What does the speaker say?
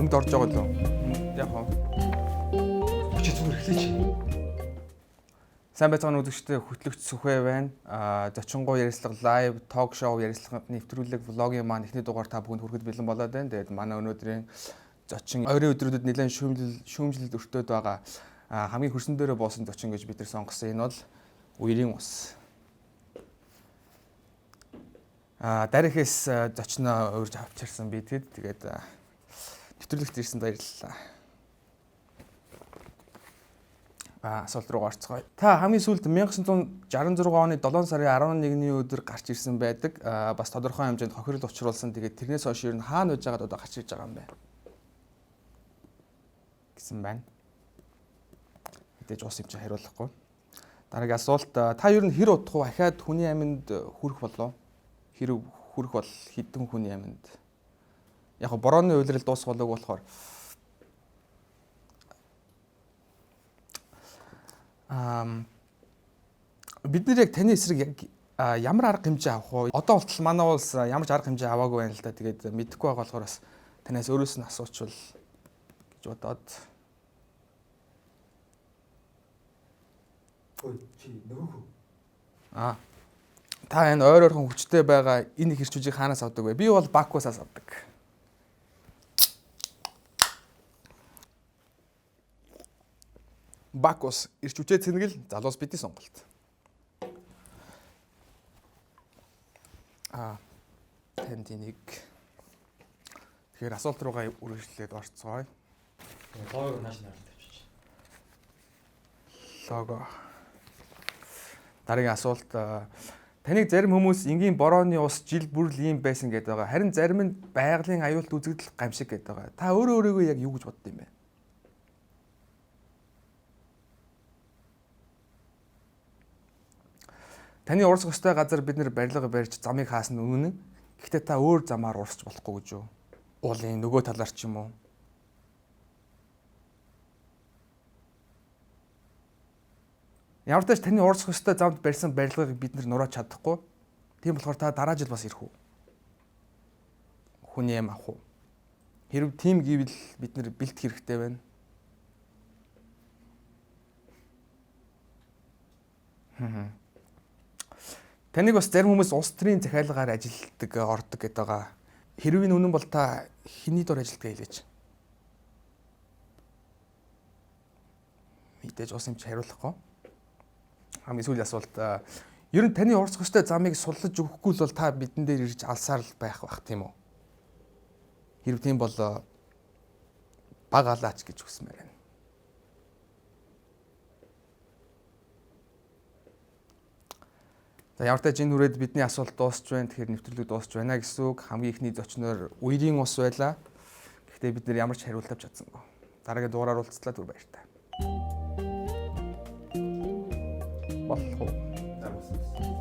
хүнд орж байгаа лөө. Яг хоо. Чи зүгээр эхлэеч. Сайн байцгаана үзэгчдээ хөтлөгч Сүхбай байна. Зочингоо ярилцлага лайв ток шоу ярилцлага нэвтрүүлэг влогийн маань эхний дугаар та бүхэнд хүрэхэд бэлэн болоод байна. Тэгээд манай өнөөдрийн зочин ойрын өдрүүдэд нэлээд шүүмжлэлд өртөөд байгаа хамгийн хөрсөн дээрээ боосон зочин гэж бид нар сонгосон. Энэ бол Үерийн ус. Дарихээс зочноо өөрж авчирсан би тэгээд нэвтрүүлэгт ирсэн баярлалаа. Асуулт руу орцгоё. Та хамгийн сүүлд 1966 оны 7 сарын 11-ний өдөр гарч ирсэн байдаг. Бас тодорхой хэмжээнд хохирол учруулсан. Тэгээд тэрнээс хойш ер нь хаана байж байгаад одоо гарч ирж байгаа юм бэ? Гэсэн байна. Мэдээж ус юм чи хариулахгүй. Дараагийн асуулт та ер нь хэр удах вэ? Ахаад хүний амьд хүрэх болов? Хэрэг хүрэх бол хэдэн хүний амьд? Яг го борооны уйлрал дуусгалыг болохоор бид нэр яг таны эсрэг яг ямар арга хэмжээ авах вэ? Одоо болтол манай улс ямар ч арга хэмжээ аваагүй байна л да. Тэгээд мэдэхгүй байгаа болохоор бас танаас өөрөөс нь асуучвал гэж бодоод. Ой чи нөгөөхөө. Та энэ ойр ойрхон хүчтэй байгаа энэ их хэрчүүжийг хаанаас авдаг вэ? Би бол Бакусаас авдаг. Бакус ирч хүчээ цэнэгэл залуус бидний сонголт. Танд энийг тэгэхээр асуулт руугаа үргэлжлээд орцгоё. Лого нааш нарт тавьчих. Лого. Дараагийн асуулт таныг зарим хүмүүс энгийн борооны ус жил бүр л ийм байсан гэдэг байгаа. Харин зарим нь байгалийн аюулт үзэгдэл гамшиг гэдэг байгаа. Та өөрөө яг юу гэж бодд юм бэ? Таны урсах ёстой газар бид нэр барилга барьж замыг хаасан үнэн. Гэхдээ та өөр замаар урсч болохгүй гэж юу? Уулын нөгөө талаар ч юм уу? Ямар ч тач таны урсах ёстой замд барьсан барилгыг бид нэр нурааж чадахгүй. Тийм болохоор та дараа жил бас ирэх үү? Хүний юм авах уу? Хэрв тийм гэвэл бид нэр бэлтгэх хэрэгтэй байна. Таныг бас зарим хүмүүс улс төрийн захиалгаар ажилладаг, ордог гэдэг байгаа. Хэрвээ үнэн бол та хэний дор ажилладаг хэлээч. Мэдээж ус юм чи хариулахгүй. Хамгийн сүүлийн асуулт ер нь таны урсах ёстой замыг суллаж өгөхгүй л бол та бидэн дээр ирж алсаар л байх бах тийм үү? Хэрвээ тийм бол баг алаач гэж хүсмээр байна. За ямар ч тач энэ хүрээд бидний асуулт дуусч байна. Тэгэхээр нэвтрүүлэг дуусч байна гэсэн үг. Хамгийн ихний зочноор Үерийн ус байлаа. Гэхдээ бид нэр ямар ч хариулт авч чадсангүй. Дараагийн дугаараар уулзлаа түр баяртай. Болох уу?